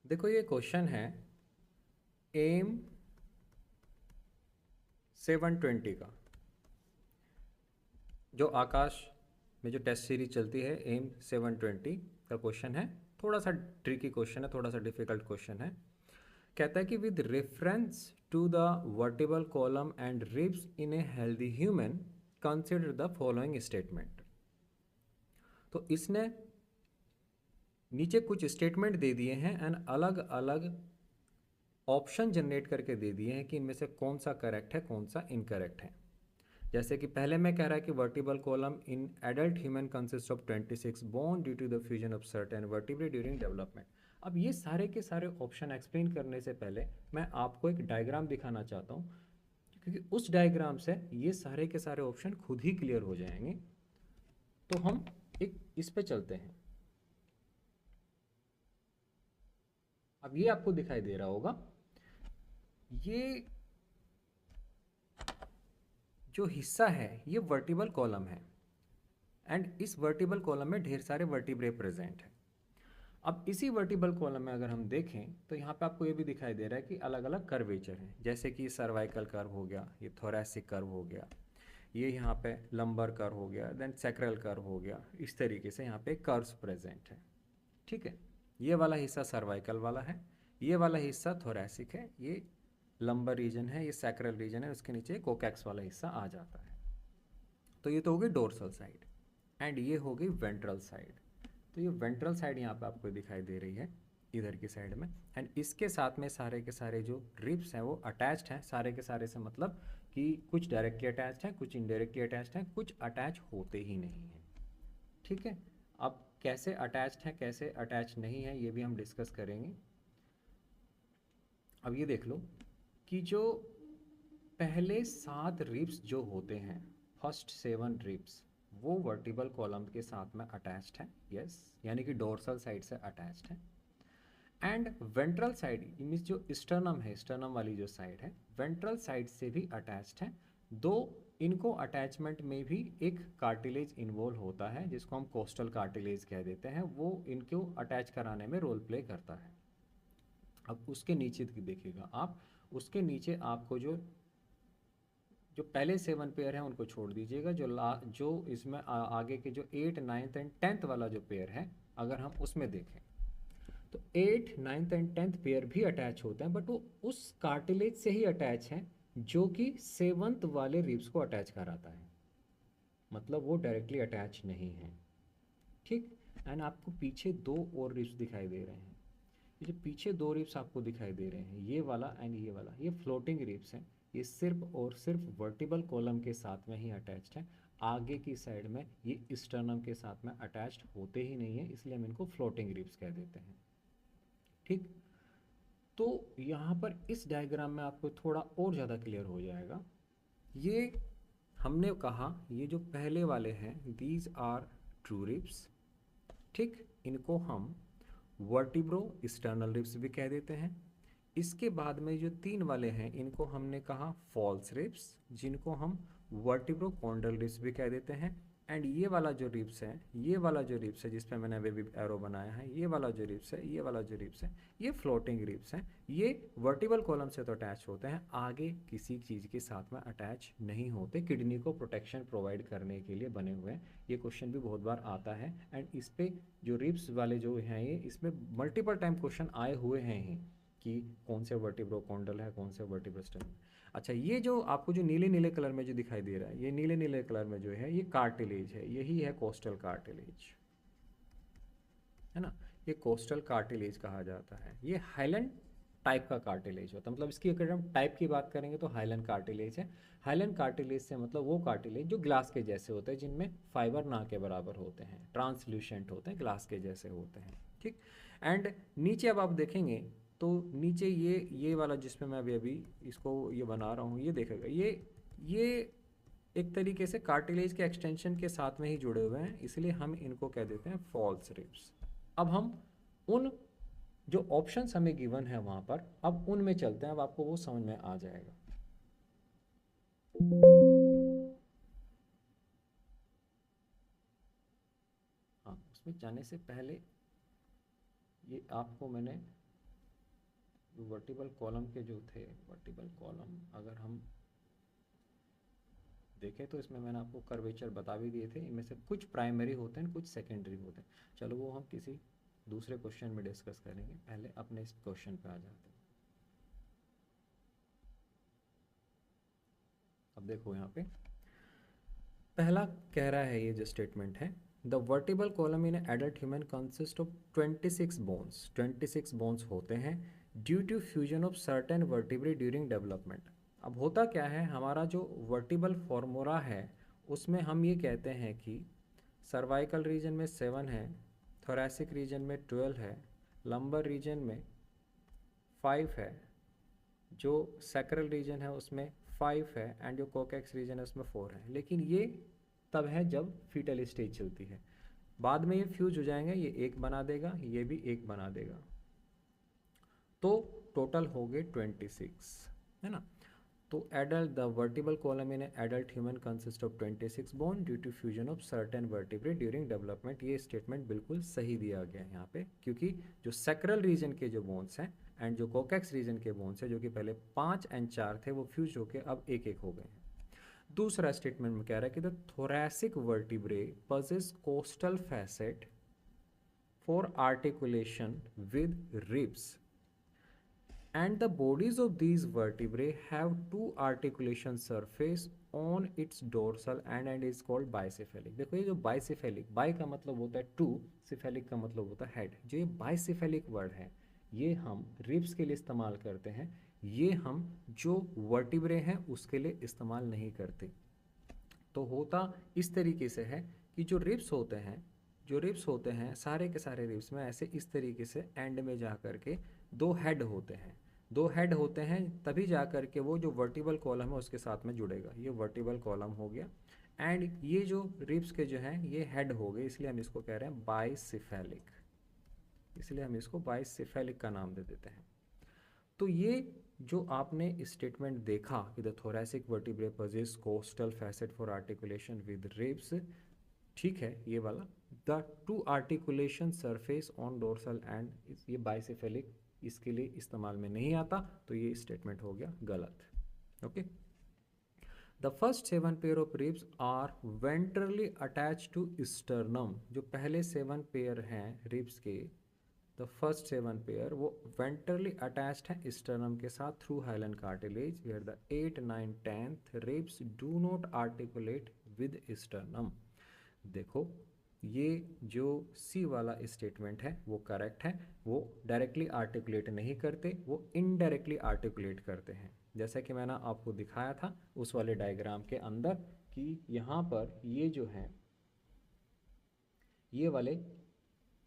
देखो ये क्वेश्चन है एम 720 का, जो आकाश में जो टेस्ट सीरीज चलती है एम 720 का क्वेश्चन है। थोड़ा सा ट्रिकी क्वेश्चन है, थोड़ा सा डिफिकल्ट क्वेश्चन है। कहता है कि with reference to the vertebral column and ribs in a healthy human consider the following statement. तो इसने नीचे कुछ स्टेटमेंट दे दिए हैं एंड अलग अलग ऑप्शन जनरेट करके दे दिए हैं कि इनमें से कौन सा करेक्ट है कौन सा इनकरेक्ट है। जैसे कि पहले में कह रहा है कि vertebral column in adult human consist of 26 bone due to the fusion of certain vertebrae during development. अब ये सारे के सारे ऑप्शन एक्सप्लेन करने से पहले मैं आपको एक डायग्राम दिखाना चाहता हूँ, क्योंकि उस डायग्राम से ये सारे के सारे ऑप्शन खुद ही क्लियर हो जाएंगे। तो हम एक इस पे चलते हैं। अब ये आपको दिखाई दे रहा होगा, ये जो हिस्सा है ये वर्टिबल कॉलम है एंड इस वर्टिबल कॉलम में ढेर सारे वर्टिब्रे प्रेजेंट हैं। अब इसी वर्टिबल कॉलम में अगर हम देखें तो यहाँ पे आपको ये भी दिखाई दे रहा है कि अलग अलग कर्वेचर हैं, जैसे कि सर्वाइकल कर्व हो गया, ये थोरैसिक कर्व हो गया, ये यहाँ पे लंबर कर्व हो गया, देन सैक्रल कर्व हो गया। इस तरीके से यहाँ पे कर्व्स प्रेजेंट है। ठीक है, ये वाला हिस्सा सर्वाइकल वाला है, ये वाला हिस्सा थोरैसिक है, ये लंबर रीजन है, ये सैक्रल रीजन है, उसके नीचे कोकैक्स वाला हिस्सा आ जाता है। तो ये तो हो गई डोर्सल साइड एंड ये हो गई वेंट्रल साइड। तो ये वेंट्रल साइड यहाँ पे आपको दिखाई दे रही है इधर की साइड में, एंड इसके साथ में सारे के सारे जो रिब्स हैं वो अटैच्ड हैं। सारे के सारे से मतलब कि कुछ डायरेक्टली अटैच्ड हैं, कुछ इनडायरेक्टली अटैच्ड हैं, कुछ अटैच होते ही नहीं हैं। ठीक है, अब कैसे अटैच्ड हैं कैसे अटैच नहीं है ये भी हम डिस्कस करेंगे। अब ये देख लो कि जो पहले 7 रिब्स जो होते हैं, फर्स्ट 7 रिब्स, वो वर्टिबल कॉलम के साथ में अटैच्ड है, यस, यानी कि डोर्सल साइड से अटैच्ड है। एंड वेंट्रल साइड मीन्स जो स्टर्नम है, स्टर्नम वाली जो साइड है, वेंट्रल साइड से भी अटैच्ड है। दो इनको अटैचमेंट में भी एक कार्टिलेज इन्वॉल्व होता है जिसको हम कोस्टल कार्टिलेज कह देते हैं, वो इनको अटैच कराने में रोल प्ले करता है। अब उसके नीचे देखिएगा आप, उसके नीचे आपको जो जो पहले 7 पेयर हैं उनको छोड़ दीजिएगा, जो इसमें आगे के जो 8, 9th एंड 10th वाला जो पेयर है अगर हम उसमें देखें तो 8, 9th एंड 10th पेयर भी अटैच होते हैं, बट वो उस कार्टिलेज से ही अटैच हैं जो कि 7th वाले रिब्स को अटैच कराता है, मतलब वो डायरेक्टली अटैच नहीं है। ठीक, एंड आपको पीछे दो और रिब्स दिखाई दे रहे हैं। ये जो पीछे दो रिब्स आपको दिखाई दे रहे हैं, ये वाला एंड ये वाला, ये फ्लोटिंग रिब्स हैं। ये सिर्फ और सिर्फ वर्टिबल कॉलम के साथ में ही अटैच्ड है, आगे की साइड में ये स्टर्नम के साथ में अटैच्ड होते ही नहीं है, इसलिए हम इनको फ्लोटिंग रिब्स कह देते हैं। ठीक, तो यहाँ पर इस डायग्राम में आपको थोड़ा और ज़्यादा क्लियर हो जाएगा। ये हमने कहा ये जो पहले वाले हैं दीज आर ट्रू रिब्स। ठीक, इनको हम वर्टिब्रो स्टर्नल रिब्स भी कह देते हैं। इसके बाद में जो 3 वाले हैं इनको हमने कहा फॉल्स रिब्स, जिनको हम वर्टिब्रो कॉन्डल रिब्स भी कह देते हैं। एंड ये वाला जो रिब्स है, ये वाला जो रिब्स है जिस पे मैंने अभी एरो बनाया है, ये वाला जो रिब्स है, ये वाला जो रिब्स है, ये फ्लोटिंग रिब्स हैं। ये वर्टिबल कॉलम से तो अटैच होते हैं, आगे किसी चीज़ के साथ में अटैच नहीं होते, किडनी को प्रोटेक्शन प्रोवाइड करने के लिए बने हुए हैं। ये क्वेश्चन भी बहुत बार आता है एंड इस पे जो रिब्स वाले जो हैं ये इसमें मल्टीपल टाइम क्वेश्चन आए हुए हैं ही कि कौन से वर्टिब्रो कॉन्डल है कौन से वर्टिब्रो स्टर्नल। अच्छा, ये जो आपको जो नीले नीले कलर में जो दिखाई दे रहा है, ये नीले नीले कलर में जो है ये कार्टिलेज है, यही है कोस्टल कार्टिलेज, है ना। ये कोस्टल कार्टिलेज कहा जाता है। ये हाइलैंड टाइप का कार्टिलेज होता है, मतलब इसकी अगर हम टाइप की बात करेंगे तो हाइलैंड कार्टिलेज है। हाइलैंड कार्टिलेज से मतलब वो कार्टिलेज जो ग्लास के जैसे होते हैं, जिनमें फाइबर ना के बराबर होते हैं, ट्रांसल्यूसेंट होते हैं, ग्लास के जैसे होते हैं। ठीक, एंड नीचे अब आप देखेंगे तो नीचे ये वाला जिसमें मैं अभी अभी इसको ये बना रहा हूँ, ये देखेगा, ये एक तरीके से कार्टिलेज के एक्सटेंशन के साथ में ही जुड़े हुए हैं, इसलिए हम इनको कह देते हैं फॉल्स रिब्स। अब हम उन जो ऑप्शंस हमें गिवन है वहां पर, अब उनमें चलते हैं, अब आपको वो समझ में आ जाएगा। हाँ, उसमें जाने से पहले ये आपको मैंने वर्टिबल कॉलम के जो थे, वर्टिबल कॉलम अगर हम देखें तो इसमें मैंने आपको कर्वेचर बता भी दिए थे, इनमें से कुछ प्राइमरी होते हैं, कुछ सेकेंडरी होते हैं। चलो वो हम किसी दूसरे क्वेश्चन में डिस्कस करेंगे, पहले अपने इस क्वेश्चन पे आ जाते हैं। अब देखो यहाँ पे पहला कह रहा है, ये जो स्टेटमेंट है, the vertebral column in adult human consist of 26 bones, 26 bones होते हैं due to fusion of certain vertebrae during development. अब होता क्या है, हमारा जो वर्टिबल फॉर्मूला है उसमें हम ये कहते हैं कि सर्वाइकल रीजन में 7 है, थोरैसिक रीजन में 12 है, लंबर रीजन में 5 है, जो सैक्रल रीजन है उसमें 5 है, एंड जो कोकेक्स रीजन है उसमें 4 है। लेकिन ये तब है जब फीटल स्टेज चलती है, बाद में ये फ्यूज हो जाएंगे, ये एक बना देगा, ये भी एक बना देगा, तो टोटल हो गए 26, है ना। तो adult, the vertebral column in adult human consist of 26 bone due to fusion of certain vertebrae during development. ये स्टेटमेंट बिल्कुल सही दिया गया है यहाँ पे, क्योंकि जो सैक्रल रीजन के जो बोन्स हैं एंड जो कोकेक्स रीजन के बोन्स हैं, जो कि पहले 5 एंड 4 थे, वो फ्यूज होकर अब एक एक हो गए हैं। दूसरा स्टेटमेंट में कह रहा है कि the thoracic vertebrae possess coastal facet for articulation with ribs and the bodies of these vertebrae have two articulation surface on its dorsal and is called bicephalic। देखो ये जो bicephalic, बाई का मतलब होता है टू, सिफेलिक का मतलब होता है हेड, जो ये बाइसेफेलिक वर्ड है ये हम रिब्स के लिए इस्तेमाल करते हैं, ये हम जो वर्टिब्रे हैं उसके लिए इस्तेमाल नहीं करते। तो होता इस तरीके से है कि जो रिब्स होते हैं, जो रिब्स होते हैं सारे के सारे रिब्स में ऐसे इस तरीके से एंड में जा कर के दो हेड होते हैं, दो हेड होते हैं, तभी जा कर के वो जो वर्टिबल कॉलम है उसके साथ में जुड़ेगा। ये वर्टिबल कॉलम हो गया, एंड ये जो रिब्स के जो हैं ये हेड हो गए, इसलिए हम इसको कह रहे हैं बाइसिफेलिक, इसलिए हम इसको बाइसिफेलिक का नाम दे देते हैं। तो ये जो आपने स्टेटमेंट देखा कि the thoracic vertebrae possess coastal facet for articulation with ribs, ठीक है, ये वाला the two articulation surface on dorsal and, ये बाइसेफेलिक इसके लिए इस्तेमाल में नहीं आता, तो ये स्टेटमेंट हो गया गलत। Okay, the first 7 pair of ribs are ventrally attach to sternum. जो पहले 7 पेयर हैं रिब्स के, द फर्स्ट 7 पेयर वो वेंट्रली अटैच्ड है स्टर्नम के साथ through hyaline cartilage, where the 8, 9, 10th ribs do not articulate with sternum. देखो ये जो सी वाला स्टेटमेंट है वो करेक्ट है, वो डायरेक्टली आर्टिकुलेट नहीं करते, वो इनडायरेक्टली आर्टिकुलेट करते हैं, जैसा कि मैंने आपको दिखाया था उस वाले डायग्राम के अंदर कि यहाँ पर ये जो है ये वाले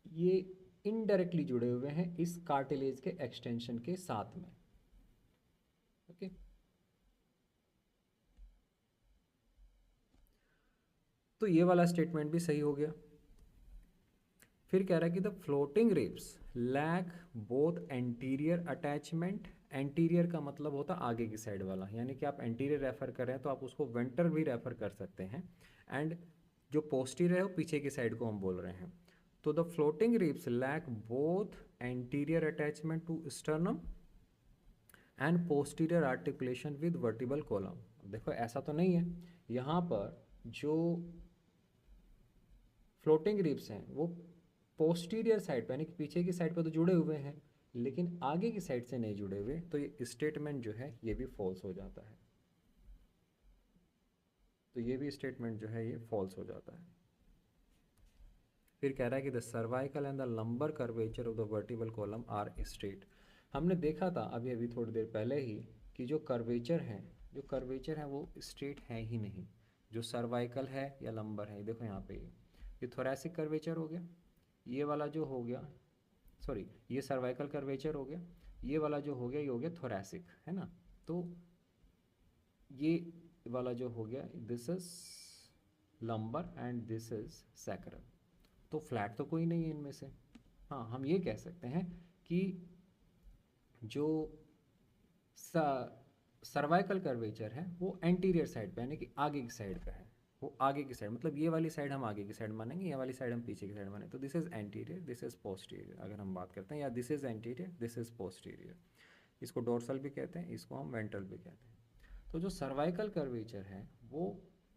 ये इनडायरेक्टली जुड़े हुए हैं इस कार्टिलेज के एक्सटेंशन के साथ में। ओके, तो ये वाला स्टेटमेंट भी सही हो गया। फिर कह रहा है कि the floating ribs lack both anterior attachment, anterior का मतलब होता है आगे की साइड वाला, यानी कि आप एंटीरियर रेफर कर रहे हैं तो आप उसको वेंटर भी रेफर कर सकते हैं, एंड जो पोस्टीरियर है वो पीछे की साइड को हम बोल रहे हैं। तो the floating ribs lack both anterior attachment to sternum and posterior articulation with vertebral column. देखो ऐसा तो नहीं है, यहाँ पर जो फ्लोटिंग रिब्स हैं वो पोस्टीरियर साइड पे यानी कि पीछे की साइड पे तो जुड़े हुए हैं, लेकिन आगे की साइड से नहीं जुड़े हुए, तो ये स्टेटमेंट जो है ये भी फॉल्स हो जाता है, तो ये भी स्टेटमेंट जो है ये फॉल्स हो जाता है। फिर कह रहा है कि the cervical and the lumbar curvature of the vertebral column are straight. हमने देखा था अभी अभी थोड़ी देर पहले ही कि जो कर्वेचर है, जो कर्वेचर है वो स्ट्रेट है ही नहीं, जो सर्वाइकल है या लंबर है, देखो यहाँ पे ये थोरैसिक कर्वेचर हो गया, ये वाला जो हो गया, सॉरी ये सर्वाइकल कर्वेचर हो गया, ये वाला जो हो गया ये हो गया थोरैसिक, है ना। तो ये वाला जो हो गया this is lumbar and this is sacral, तो फ्लैट तो कोई नहीं है इनमें से। हाँ, हम ये कह सकते हैं कि जो सर्वाइकल कर्वेचर है वो एंटीरियर साइड पे यानी कि आगे की साइड पे है, वो आगे की साइड मतलब ये वाली साइड हम आगे की साइड मानेंगे, ये वाली साइड हम पीछे की साइड मानेंगे, तो this is anterior, this is posterior अगर हम बात करते हैं, या this is anterior, this is posterior. इसको डोर्सल भी कहते हैं, इसको हम वेंट्रल भी कहते हैं। तो जो सर्वाइकल कर्वेचर है वो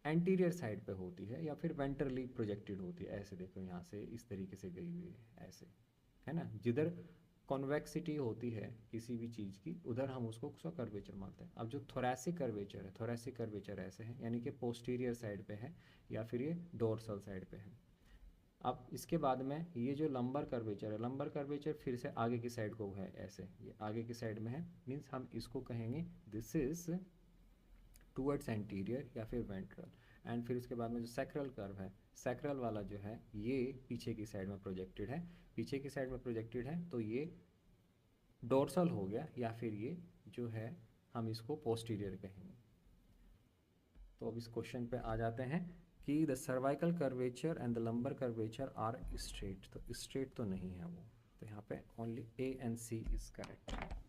एंटीरियर साइड पे होती है या फिर वेंट्रली प्रोजेक्टेड होती है। ऐसे देखो यहाँ से इस तरीके से गई हुई है ऐसे, है ना। जिधर कॉन्वेक्सिटी होती है किसी भी चीज़ की उधर हम उसको कर्वेचर मानते हैं। अब जो थोरैसिक कर्वेचर है, थोरैसिक कर्वेचर ऐसे है यानी कि पोस्टीरियर साइड पे है या फिर ये डोर्सल साइड पे है। अब इसके बाद में ये जो लंबर कर्वेचर है, लंबर कर्वेचर फिर से आगे की साइड को है ऐसे, ये आगे की साइड में है, मीन्स हम इसको कहेंगे दिस इज टूवर्ड्स एंटीरियर या फिर वेंट्रल। एंड फिर उसके बाद में जो सैक्रल कर्व है, सैक्रल वाला जो है ये पीछे की साइड में प्रोजेक्टेड है, पीछे की साइड में प्रोजेक्टेड है तो ये डोर्सल हो गया या फिर ये जो है हम इसको पोस्टीरियर कहेंगे। तो अब इस क्वेश्चन पे आ जाते हैं कि the cervical curvature and the lumbar curvature are straight. तो स्ट्रेट तो नहीं है वो, तो यहाँ पे only A and C is correct.